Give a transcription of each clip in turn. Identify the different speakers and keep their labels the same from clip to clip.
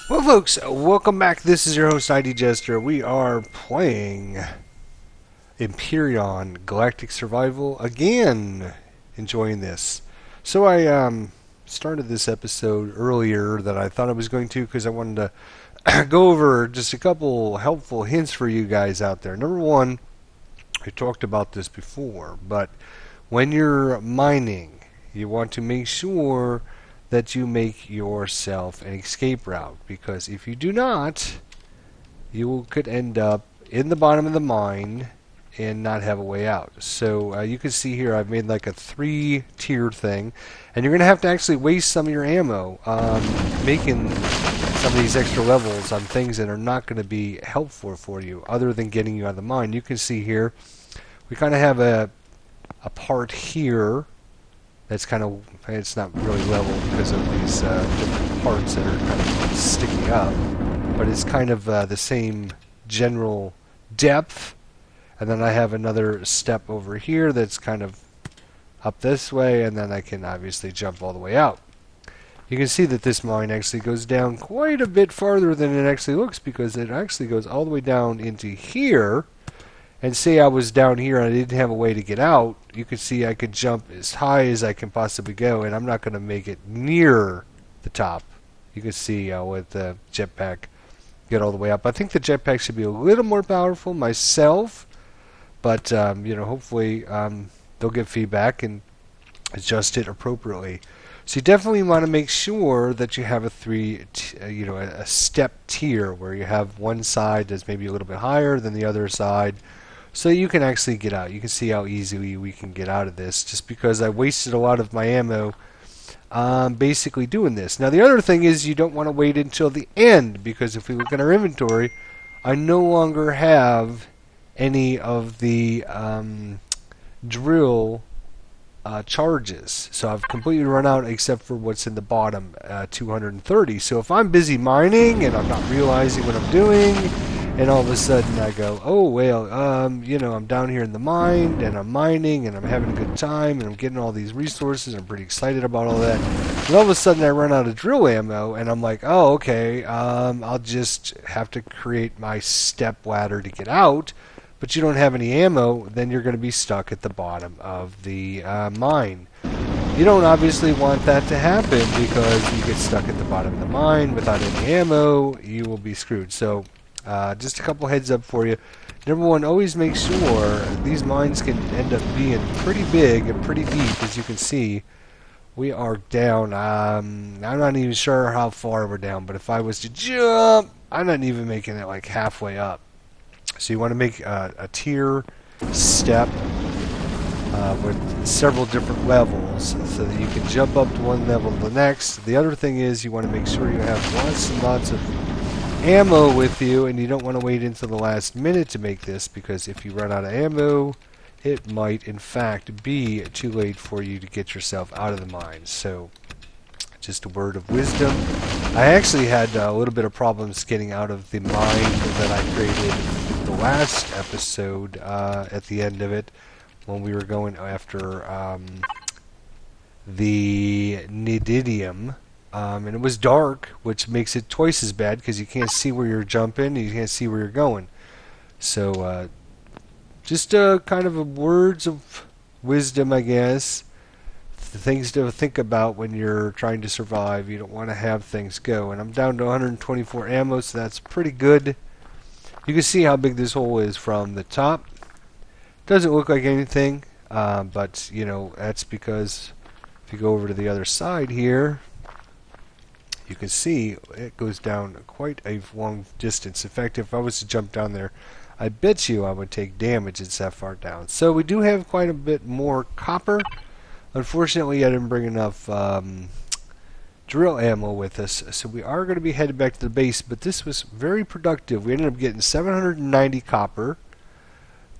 Speaker 1: Well, folks, welcome back. This is your host, ID Jester. We are playing Empyrion Galactic Survival again. Enjoying this. So I started this episode earlier than I thought I was going to because I wanted to go over just a couple helpful hints for you guys out there. Number one, I talked about this before, but when you're mining, you want to make sure that you make yourself an escape route, because if you do not, you could end up in the bottom of the mine and not have a way out. So you can see here I've made like a 3-tier thing, and you're going to have to actually waste some of your ammo making some of these extra levels on things that are not going to be helpful for you other than getting you out of the mine. You can see here we kind of have a part here that's kind of, it's not really level because of these different parts that are kind of sticking up, but it's kind of the same general depth. And then I have another step over here that's kind of up this way, and then I can obviously jump all the way out. You can see that this mine actually goes down quite a bit farther than it actually looks, because it actually goes all the way down into here. And say I was down here and I didn't have a way to get out, you could see I could jump as high as I can possibly go, and I'm not going to make it near the top. You can see with the jetpack get all the way up. I think the jetpack should be a little more powerful myself, but hopefully they'll give feedback and adjust it appropriately. So you definitely want to make sure that you have a step tier where you have one side that's maybe a little bit higher than the other side, so you can actually get out. You can see how easily we can get out of this, just because I wasted a lot of my ammo basically doing this. Now the other thing is you don't want to wait until the end, because if we look at our inventory, I no longer have any of the drill charges. So I've completely run out except for what's in the bottom, 230. So if I'm busy mining and I'm not realizing what I'm doing, and all of a sudden I go, oh well, I'm down here in the mine and I'm mining and I'm having a good time and I'm getting all these resources and I'm pretty excited about all that. And all of a sudden I run out of drill ammo and I'm like, oh okay, I'll just have to create my step ladder to get out. But you don't have any ammo, then you're going to be stuck at the bottom of the mine. You don't obviously want that to happen, because you get stuck at the bottom of the mine without any ammo, you will be screwed. So just a couple heads up for you. Number one, always make sure these mines can end up being pretty big and pretty deep. As you can see, we are down. I'm not even sure how far we're down, but if I was to jump, I'm not even making it like halfway up. So you want to make a tier step with several different levels so that you can jump up to one level to the next. The other thing is you want to make sure you have lots and lots of ammo with you, and you don't want to wait until the last minute to make this, because if you run out of ammo, it might in fact be too late for you to get yourself out of the mine. So just a word of wisdom. I actually had a little bit of problems getting out of the mine that I created the last episode at the end of it, when we were going after the Nididium. And it was dark, which makes it twice as bad because you can't see where you're jumping and you can't see where you're going. So just kind of words of wisdom, I guess. The things to think about when you're trying to survive. You don't want to have things go. And I'm down to 124 ammo, so that's pretty good. You can see how big this hole is from the top. Doesn't look like anything, but that's because if you go over to the other side here, you can see it goes down quite a long distance. In fact, if I was to jump down there, I bet you I would take damage. It's that far down. So we do have quite a bit more copper. Unfortunately, I didn't bring enough drill ammo with us, so we are going to be headed back to the base, but this was very productive. We ended up getting 790 copper,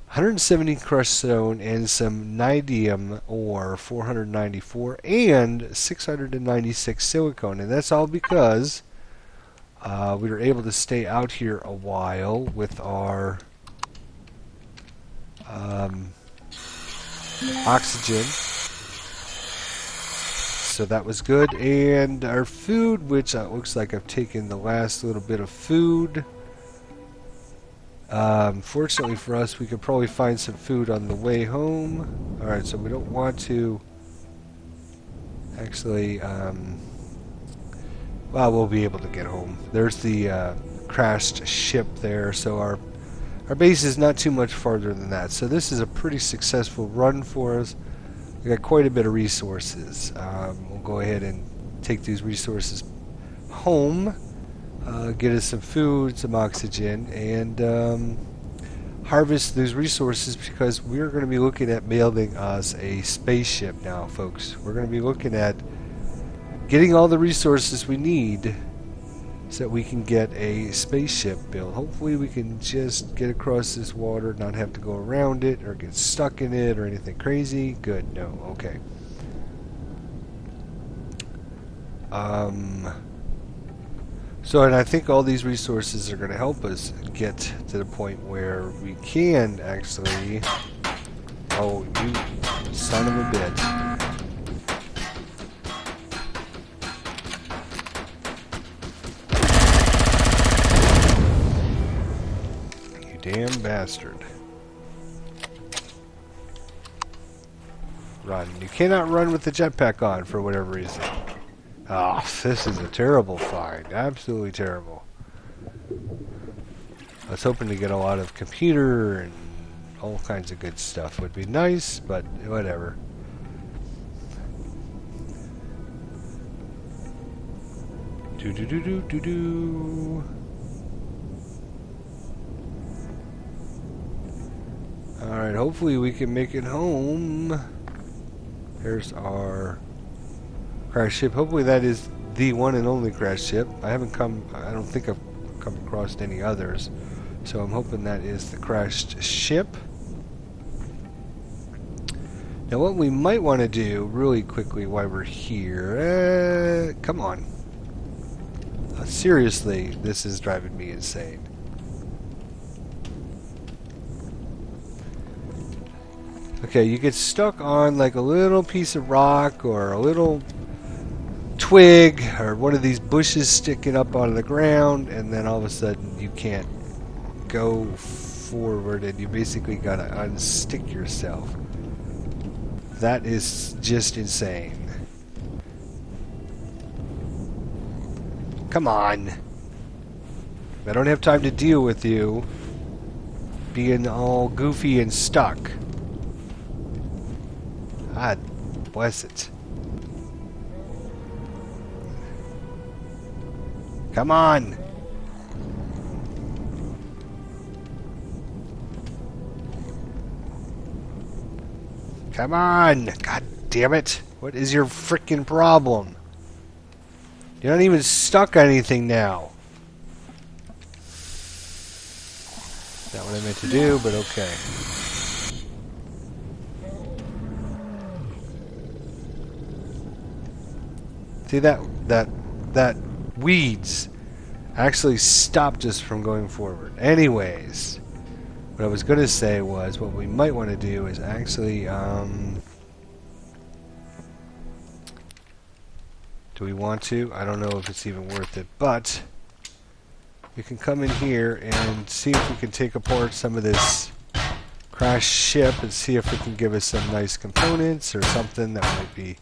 Speaker 1: 170 crushed stone, and some nidium ore, 494, and 696 silicone. And that's all because we were able to stay out here a while with our oxygen. so that was good. And our food, which looks like I've taken the last little bit of food. Fortunately for us, we could probably find some food on the way home. Alright, so we don't want to actually, well, we'll be able to get home. There's the crashed ship there, so our base is not too much farther than that. So this is a pretty successful run for us. We got quite a bit of resources. We'll go ahead and take these resources home, get us some food, some oxygen, and harvest these resources, because we're going to be looking at building us a spaceship now, folks. We're going to be looking at getting all the resources we need so that we can get a spaceship built. Hopefully we can just get across this water, not have to go around it or get stuck in it or anything crazy. Good. No. Okay. So, and I think all these resources are going to help us get to the point where we can actually... Oh, you son of a bitch. Damn bastard. Run. You cannot run with the jetpack on for whatever reason. Oh, this is a terrible find. Absolutely terrible. I was hoping to get a lot of computer and all kinds of good stuff. Would be nice, but whatever. Do-do-do-do-do-do. Alright, hopefully we can make it home. There's our crash ship. Hopefully that is the one and only crash ship. I don't think I've come across any others. So I'm hoping that is the crashed ship. Now what we might want to do really quickly while we're here... come on. Seriously, this is driving me insane. Okay, you get stuck on like a little piece of rock or a little twig or one of these bushes sticking up out of the ground, and then all of a sudden you can't go forward and you basically gotta unstick yourself. That is just insane. Come on. I don't have time to deal with you being all goofy and stuck. God bless it. Come on. Come on. God damn it. What is your frickin' problem? You're not even stuck on anything now. Not what I meant to do, but okay. See, that weeds actually stopped us from going forward. Anyways, what I was going to say was what we might want to do is actually, do we want to? I don't know if it's even worth it, but we can come in here and see if we can take apart some of this crashed ship and see if it can give us some nice components or something that might be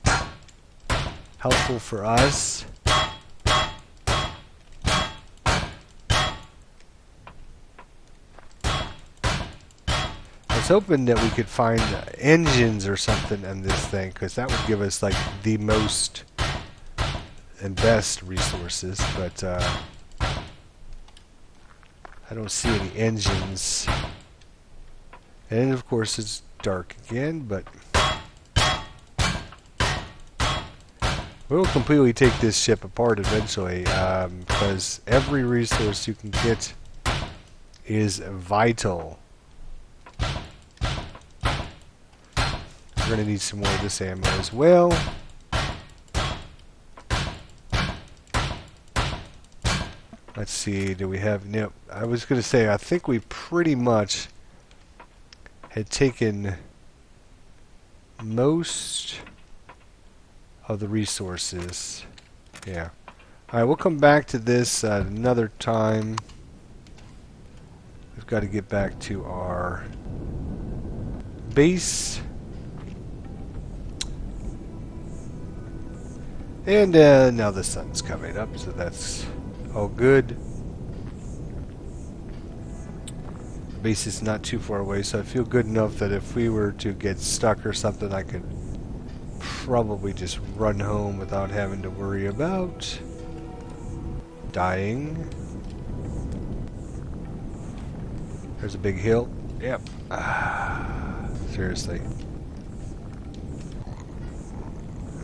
Speaker 1: helpful for us. I was hoping that we could find engines or something in this thing, because that would give us like the most and best resources, but I don't see any engines. And of course it's dark again, but we'll completely take this ship apart eventually, because every resource you can get is vital. We're going to need some more of this ammo as well. Let's see, do we have... No, I was going to say, I think we pretty much had taken most of the resources. Yeah. Alright, we'll come back to this at another time. We've got to get back to our base. And now the sun's coming up, so that's all good. The base is not too far away, so I feel good enough that if we were to get stuck or something, I could probably just run home without having to worry about dying. There's a big hill. Yep. Seriously.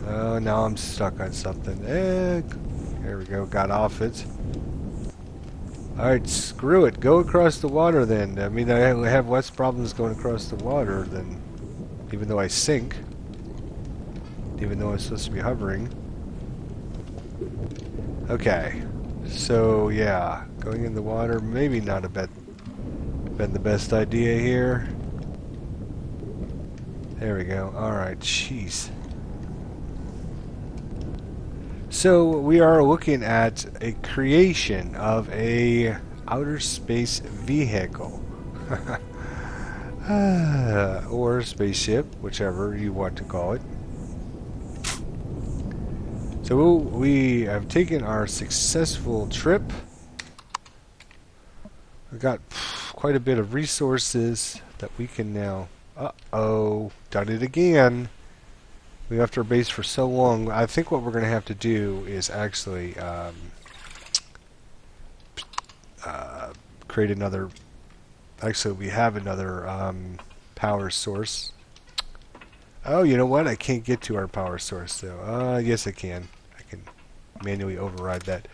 Speaker 1: Oh, now I'm stuck on something. There we go. Got off it. Alright, screw it. Go across the water then. I mean, I have less problems going across the water than... even though I sink. Even though I'm supposed to be hovering. Okay. So, yeah. Going in the water, maybe not been the best idea here. There we go. Alright, jeez. So we are looking at a creation of a outer space vehicle. Or spaceship, whichever you want to call it. So we have taken our successful trip. We've got quite a bit of resources that we can now... Uh-oh, done it again. We left our base for so long. I think what we're going to have to do is actually create another... Actually, we have another power source. Oh, you know what? I can't get to our power source, though. Yes, I can. I can manually override that.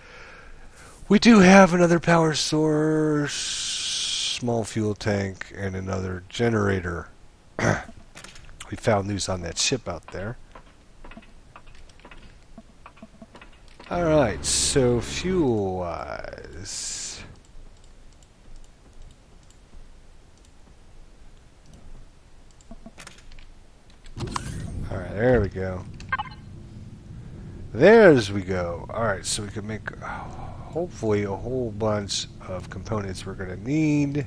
Speaker 1: We do have another power source, small fuel tank, and another generator. We found news on that ship out there. Alright, so fuel-wise... Alright, there we go. There's we go. Alright, so we can make hopefully a whole bunch of components we're going to need.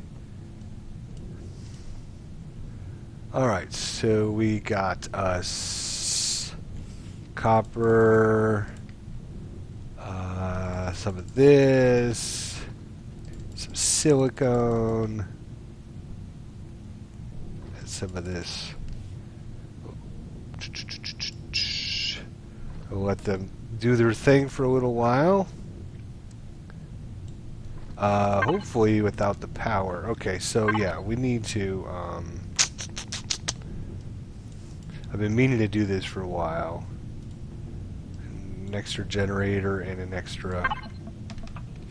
Speaker 1: Alright, so we got us copper, some of this, some silicone, and some of this. We'll let them do their thing for a little while. Hopefully without the power. Okay, so yeah, we need to... I've been meaning to do this for a while. An extra generator and an extra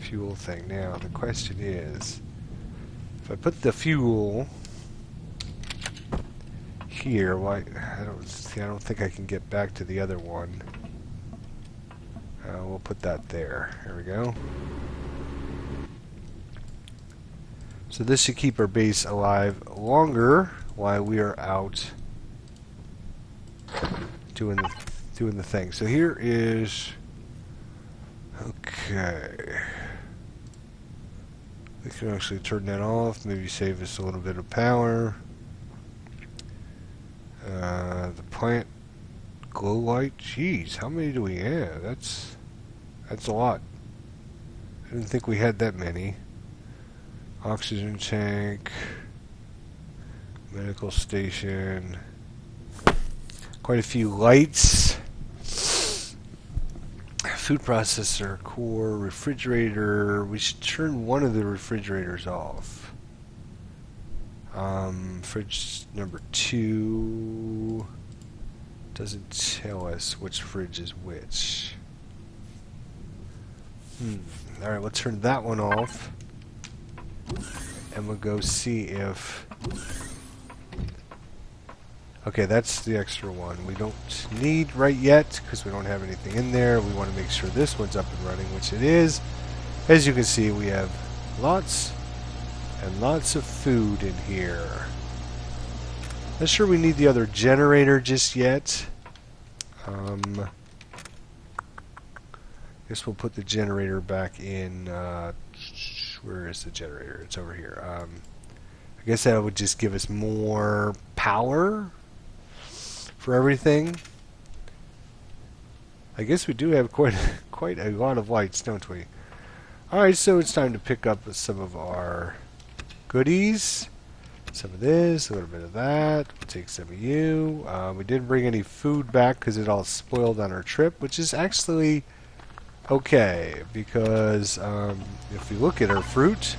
Speaker 1: fuel thing. Now, the question is, if I put the fuel here, why? I don't think I can get back to the other one. We'll put that there. There we go. So this should keep our base alive longer while we are out doing the thing. So here is... Okay. We can actually turn that off, maybe save us a little bit of power. The plant glow light. Jeez, how many do we have? That's a lot. I didn't think we had that many. Oxygen tank, medical station, quite a few lights, food processor, core, refrigerator. We should turn one of the refrigerators off. Fridge number 2 doesn't tell us which fridge is which. Alright, we'll turn that one off. And we'll go see if... Okay, that's the extra one. We don't need right yet because we don't have anything in there. We want to make sure this one's up and running, which it is. As you can see, we have lots and lots of food in here. Not sure we need the other generator just yet. guess we'll put the generator back in. Where is the generator? It's over here. I guess that would just give us more power for everything. I guess we do have quite a lot of lights, don't we? Alright, so it's time to pick up some of our goodies. Some of this, a little bit of that. We'll take some of you. We didn't bring any food back because it all spoiled on our trip, which is actually okay, because if we look at our fruit,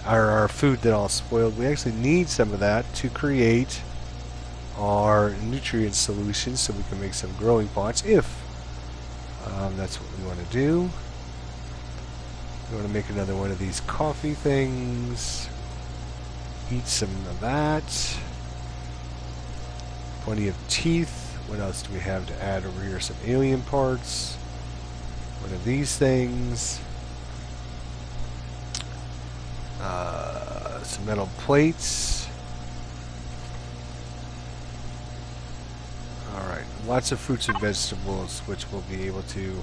Speaker 1: our food that all spoiled, we actually need some of that to create our nutrient solutions so we can make some growing pots if that's what we want to do. We want to make another one of these coffee things. Eat some of that. Plenty of teeth. What else do we have to add over here? Some alien parts. One of these things. Some metal plates. Alright, lots of fruits and vegetables, which we'll be able to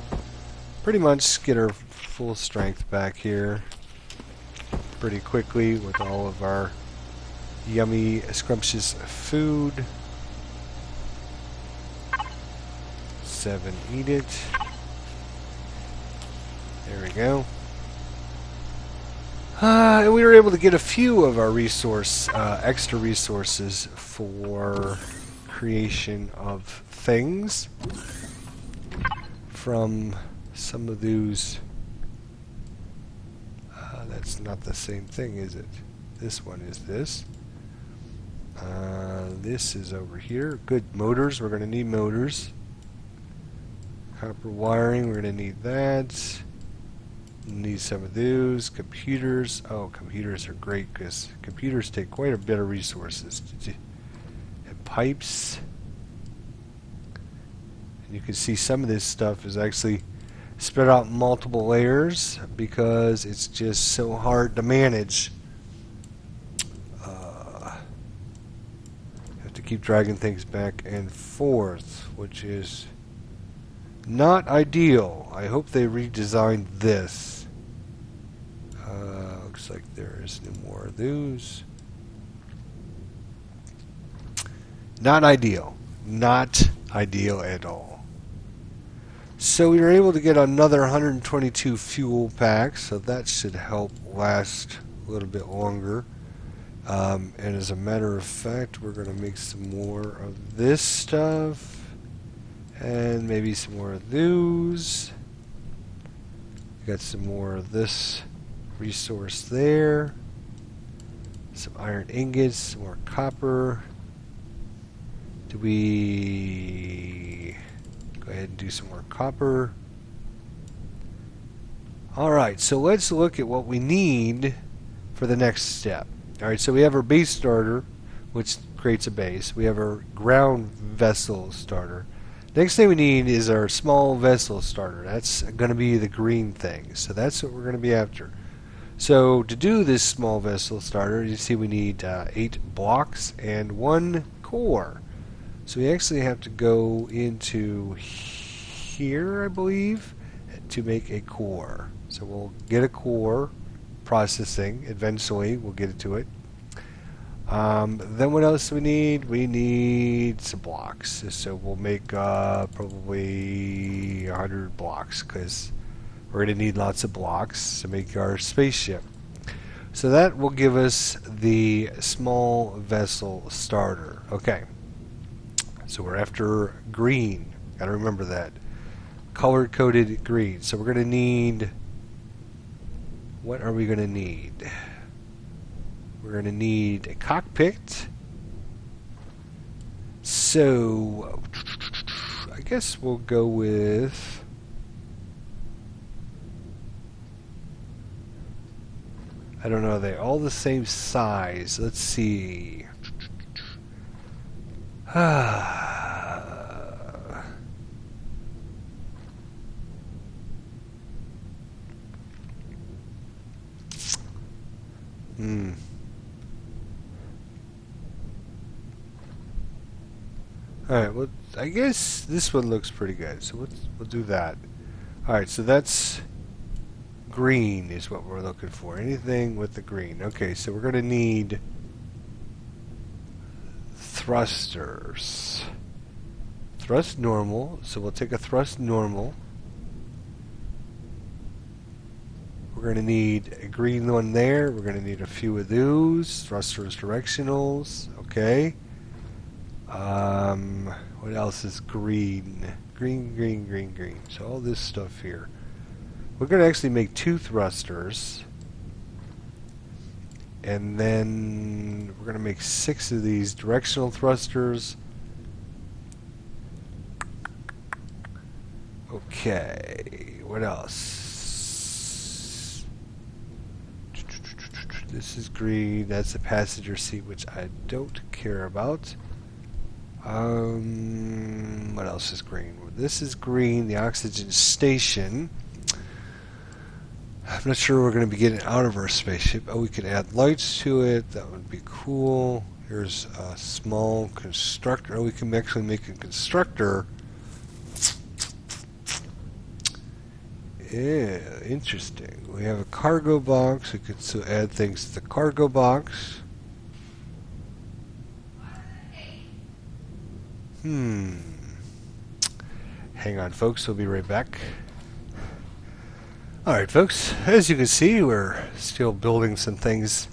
Speaker 1: pretty much get our full strength back here pretty quickly with all of our yummy, scrumptious food. 7, eat it. There we go. And we were able to get a few of our extra resources for creation of things from some of those. That's not the same thing, is it? This one is this. This is over here. Good, motors. We're going to need motors. Copper wiring. We're going to need that. Need some of those. Computers. Oh, computers are great because computers take quite a bit of resources. And pipes. And you can see some of this stuff is actually spread out in multiple layers because it's just so hard to manage. Have to keep dragging things back and forth, which is not ideal. I hope they redesigned this. Looks like there is no more of those. Not ideal. Not ideal at all. So we were able to get another 122 fuel packs, so that should help last a little bit longer. And as a matter of fact, we're going to make some more of this stuff. And maybe some more of those. Got some more of this resource there. Some iron ingots, some more copper. Do we go ahead and do some more copper? Alright, so let's look at what we need for the next step. Alright, so we have our base starter, which creates a base. We have our ground vessel starter. Next thing we need is our small vessel starter. That's going to be the green thing. So that's what we're going to be after. So to do this small vessel starter, you see we need 8 blocks and 1 core. So we actually have to go into here, I believe, to make a core. So we'll get a core processing. Eventually, we'll get to it. Then what else do we need? We need some blocks. So we'll make probably 100 blocks because we're going to need lots of blocks to make our spaceship. So that will give us the small vessel starter. Okay. So we're after green. Got to remember that. Color-coded green. So we're going to need... What are we going to need? We're going to need a cockpit. So, I guess we'll go with... I don't know, they're all the same size. Let's see. Alright, well, I guess this one looks pretty good, so we'll do that. Alright, so that's green is what we're looking for. Anything with the green. Okay, so we're going to need thrusters. Thrust normal, so we'll take a thrust normal. We're going to need a green one there. We're going to need a few of those. Thrusters directionals. Okay. What else is green? Green, green, green, green. So all this stuff here. We're going to actually make 2 thrusters. And then we're going to make 6 of these directional thrusters. Okay. What else? This is green. That's the passenger seat, which I don't care about. What else is green? Well, this is green. The oxygen station. I'm not sure we're going to be getting out of our spaceship. Oh, we could add lights to it. That would be cool. Here's a small constructor. Oh, we can actually make a constructor. Yeah, interesting. We have a cargo box. We could still add things to the cargo box. Hang on, folks. We'll be right back. Alright, folks. As you can see, we're still building some things.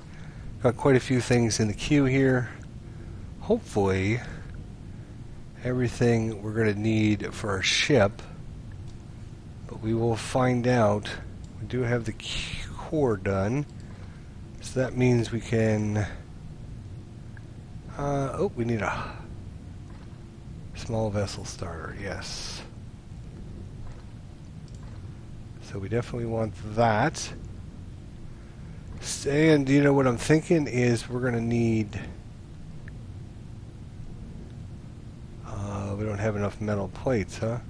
Speaker 1: Got quite a few things in the queue here. Hopefully, everything we're going to need for our ship. But we will find out. We do have the core done. So that means we can... oh, we need a small vessel starter, yes. So we definitely want that. And you know what I'm thinking is we're going to need... we don't have enough metal plates, huh?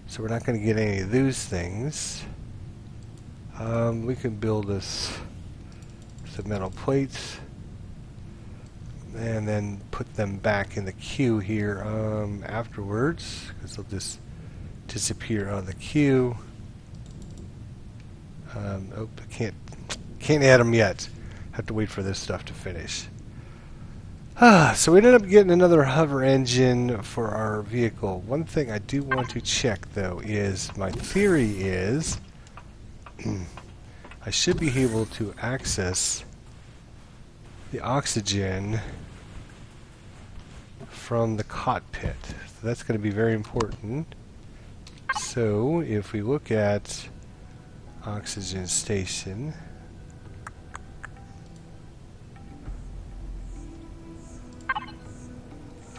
Speaker 1: So we're not going to get any of those things. We can build us some metal plates and then put them back in the queue here afterwards, because they'll just disappear out of the queue. Oh, I can't add them yet. Have to wait for this stuff to finish. So we ended up getting another hover engine for our vehicle. One thing I do want to check, though, is my theory is I should be able to access the oxygen from the cockpit. So that's going to be very important. So if we look at oxygen station,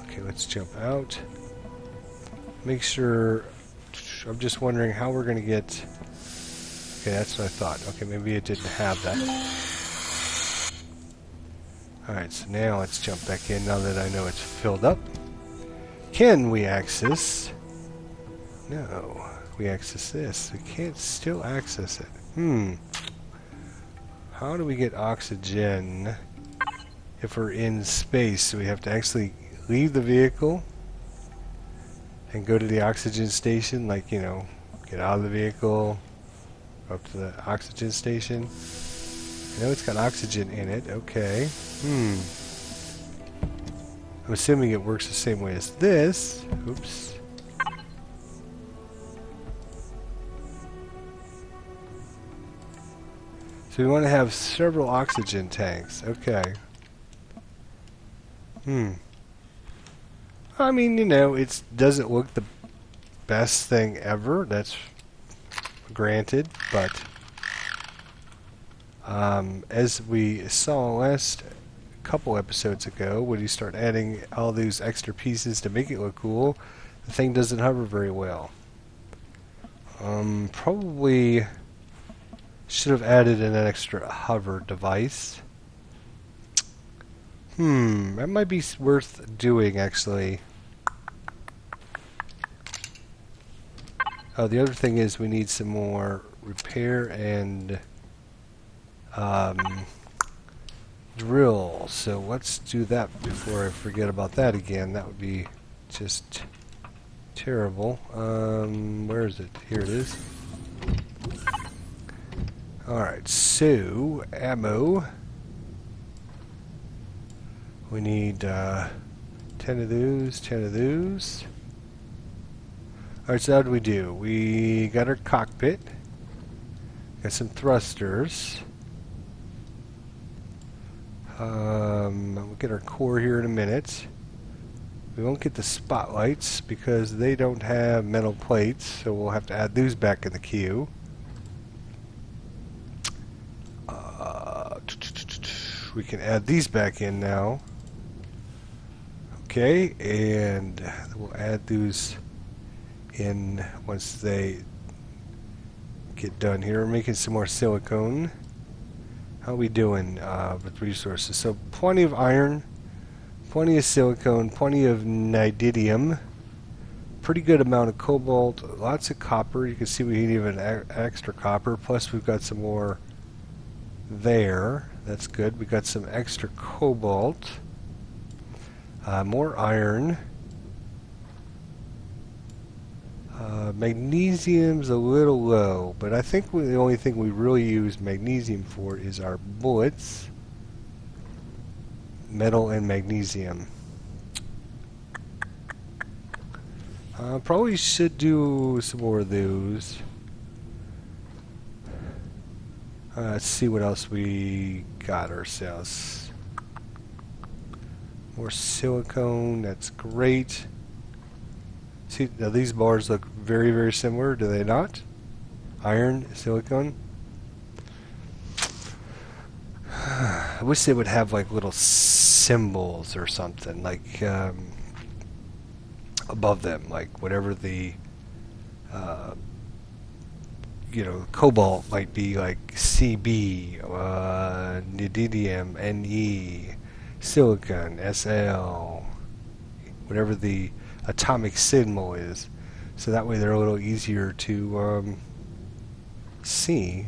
Speaker 1: okay, let's jump out. Make sure, I'm just wondering how we're going to get, okay, that's what I thought. Okay, maybe it didn't have that. Alright, so now let's jump back in now that I know it's filled up. Can we access? No, we access this. We can't still access it. How do we get oxygen if we're in space? So we have to actually leave the vehicle and go to the oxygen station, like, you know, get out of the vehicle, go up to the oxygen station. I know it's got oxygen in it. Okay. I'm assuming it works the same way as this. Oops. So we want to have several oxygen tanks. Okay. I mean, you know, it doesn't look the best thing ever. That's granted, but as we saw last couple episodes ago, when you start adding all these extra pieces to make it look cool, the thing doesn't hover very well. Probably should have added an extra hover device. That might be worth doing, actually. Oh, the other thing is we need some more repair and drill. So let's do that before I forget about that again. That would be just terrible. Where is it? Here it is. Alright, so, ammo. We need 10 of those, 10 of those. Alright, so how do we do? We got our cockpit. Got some thrusters. We'll get our core here in a minute. We won't get the spotlights because they don't have metal plates, so we'll have to add those back in the queue. We can add these back in now. Okay, and we'll add those in once they get done here. We're making some more silicone. How are we doing with resources? So plenty of iron, plenty of silicone, plenty of nididium, pretty good amount of cobalt, lots of copper. You can see we need even extra copper, plus we've got some more there. That's good. We got some extra cobalt, more iron. Magnesium's a little low, but I think the only thing we really use magnesium for is our bullets. Metal and magnesium. Probably should do some more of those. Let's see what else we got ourselves. More silicone, that's great. See, now these bars look very, very similar, do they not? Iron, silicone. I wish they would have like little symbols or something, like above them, like whatever the, you know, cobalt might be like CB, nididium, Ne, silicon, SL, whatever the atomic symbol is, so that way they're a little easier to see.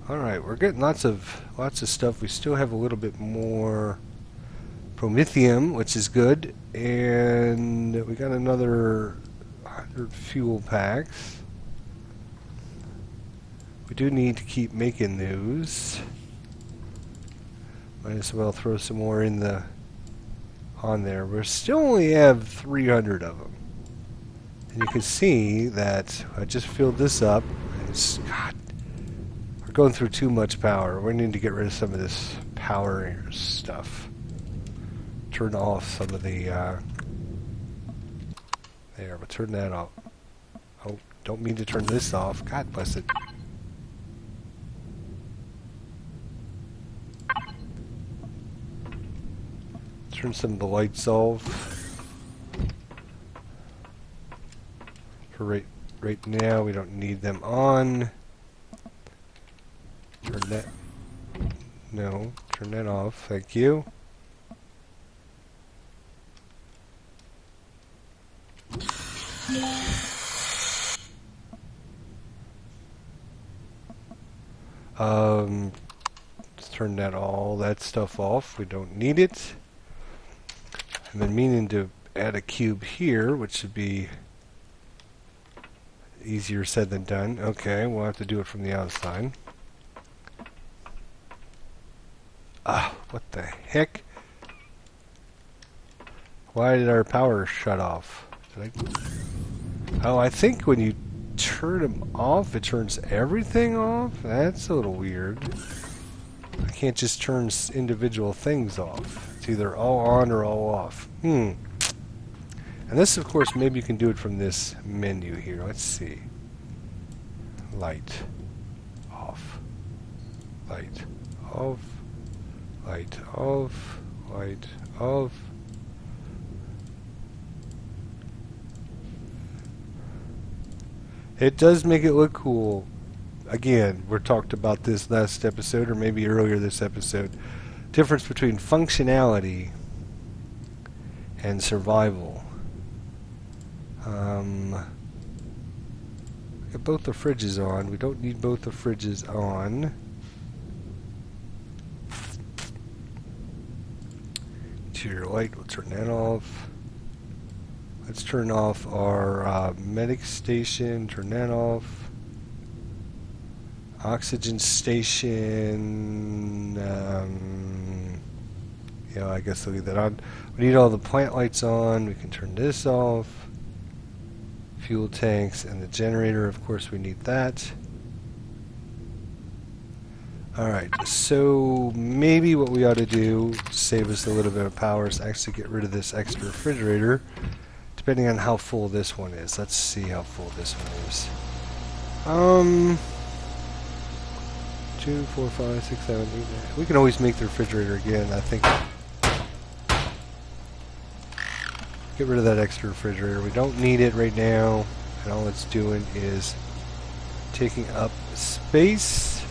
Speaker 1: Alright, we're getting lots of stuff. We still have a little bit more promethium, which is good, and we got another 100 fuel packs. We do need to keep making those. Might as well throw some more in the on there. We still only have 300 of them. And you can see that I just filled this up. And it's, God, we're going through too much power. We need to get rid of some of this power stuff. Turn off some of the, there, we'll turn that off. Oh, don't mean to turn this off. God bless it. Turn some of the lights off. For right now, we don't need them on. Turn that. No, turn that off. Thank you. Let's turn all that stuff off. We don't need it. I've been meaning to add a cube here, which should be easier said than done. Okay, we'll have to do it from the outside. Ah, what the heck? Why did our power shut off? Oh, I think when you turn them off, it turns everything off? That's a little weird. I can't just turn individual things off. It's either all on or all off. And this, of course, maybe you can do it from this menu here. Let's see. Light. Off. Light. Off. Light. Off. Light. Off. It does make it look cool. Again, we talked about this last episode, or maybe earlier this episode. Difference between functionality and survival. Get both the fridges on. We don't need both the fridges on. Interior light, we'll turn that off. Let's turn off our medic station. Turn that off. Oxygen station. Yeah, I guess I'll leave that on. We need all the plant lights on. We can turn this off. Fuel tanks and the generator, of course, we need that. Alright, so maybe what we ought to do, save us a little bit of power, is actually get rid of this extra refrigerator, depending on how full this one is. Let's see how full this one is. 2, 4, 5, 6, 7, 8, 9. We can always make the refrigerator again, I think. Get rid of that extra refrigerator. We don't need it right now, and all it's doing is taking up space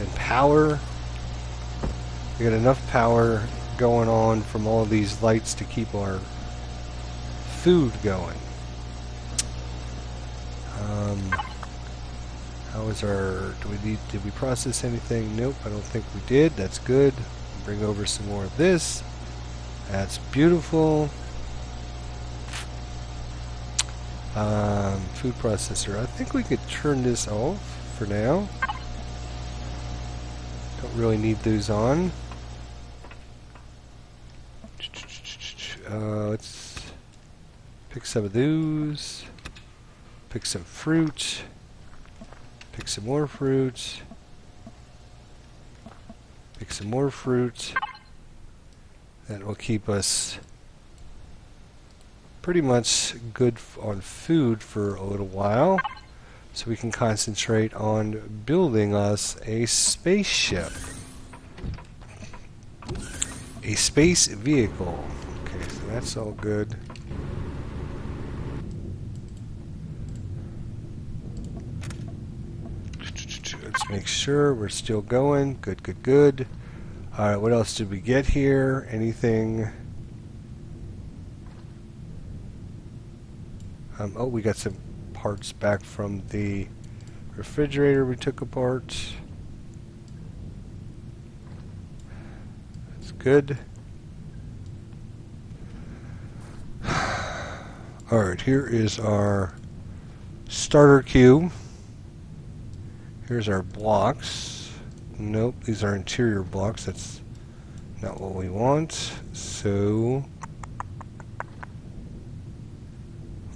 Speaker 1: and power. We got enough power going on from all of these lights to keep our food going. How is our... Did we process anything? Nope, I don't think we did. That's good. Bring over some more of this. That's beautiful. Food processor. I think we could turn this off for now. Don't really need those on. Let's pick some of those. Pick some fruit. Pick some more fruit. Pick some more fruit. That will keep us pretty much good on food for a little while, so we can concentrate on building us a spaceship. A space vehicle. Okay, so that's all good. Let's make sure we're still going. Good, good, good. Alright, what else did we get here? Anything? Oh, we got some parts back from the refrigerator we took apart. That's good. Alright, here is our starter cube. Here's our blocks. Nope, these are interior blocks. That's not what we want. So,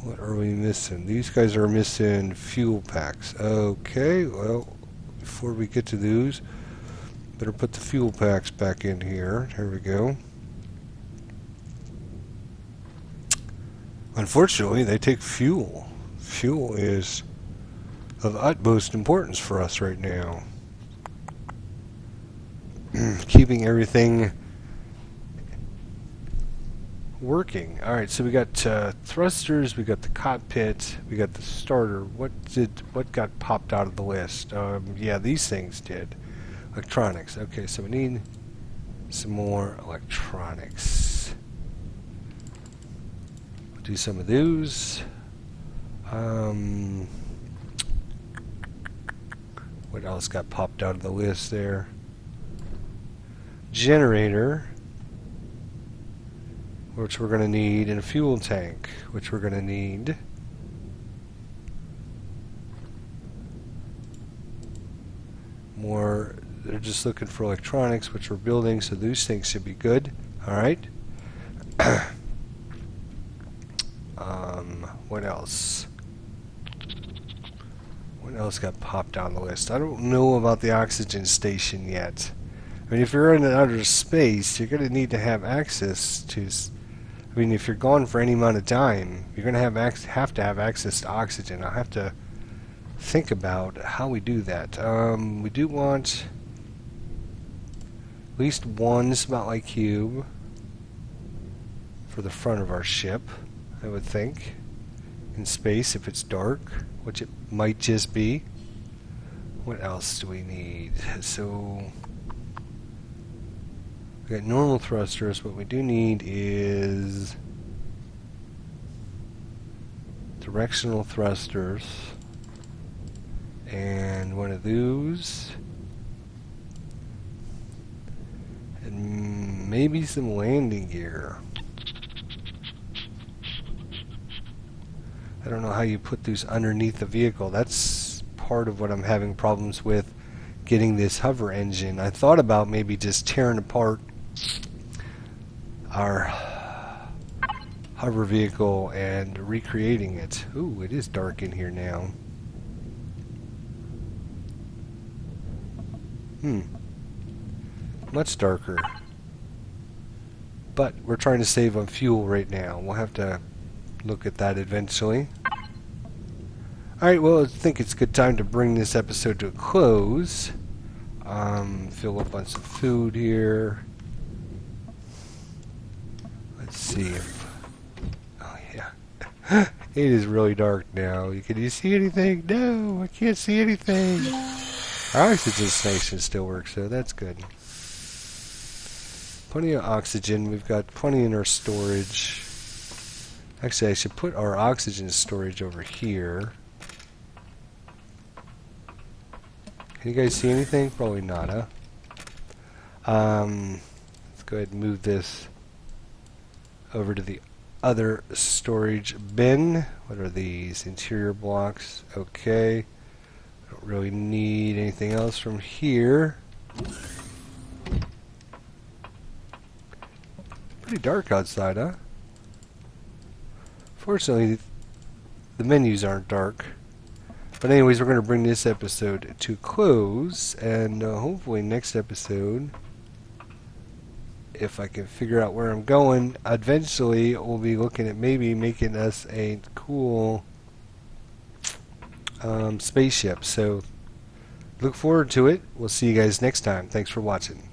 Speaker 1: what are we missing? These guys are missing fuel packs. Okay, well, before we get to those, better put the fuel packs back in here. Here we go. Unfortunately, they take fuel. Fuel is of utmost importance for us right now. Keeping everything working. Alright, so we got thrusters, we got the cockpit, we got the starter. What got popped out of the list? Yeah, these things did. Electronics. Okay, so we need some more electronics. We'll do some of those. What else got popped out of the list there? Generator, which we're going to need, and a fuel tank, which we're going to need. More, they're just looking for electronics, which we're building, so those things should be good. Alright. What else? What else got popped on the list? I don't know about the oxygen station yet. I mean, if you're in outer space, you're going to need to have access to... I mean, if you're gone for any amount of time, you're going to have to have access to oxygen. I'll have to think about how we do that. We do want at least one spotlight cube for the front of our ship, I would think, in space if it's dark, which it might just be. What else do we need? So... we got normal thrusters. What we do need is directional thrusters and one of those, and maybe some landing gear. I don't know how you put these underneath the vehicle. That's part of what I'm having problems with getting this hover engine. I thought about maybe just tearing apart our hover vehicle and recreating it. Ooh, it is dark in here now. Much darker. But we're trying to save on fuel right now. We'll have to look at that eventually. Alright, well, I think it's a good time to bring this episode to a close. Fill up on some food here. Let's see if... Oh, yeah. It is really dark now. Can you see anything? No, I can't see anything. Our oxygen station still works, so that's good. Plenty of oxygen. We've got plenty in our storage. Actually, I should put our oxygen storage over here. Can you guys see anything? Probably not, huh? Let's go ahead and move this over to the other storage bin. What are these? Interior blocks. Okay. Don't really need anything else from here. Pretty dark outside, huh? Fortunately, the menus aren't dark. But anyways, we're going to bring this episode to close, and hopefully next episode, if I can figure out where I'm going, eventually we'll be looking at maybe making us a cool spaceship. So look forward to it. We'll see you guys next time. Thanks for watching.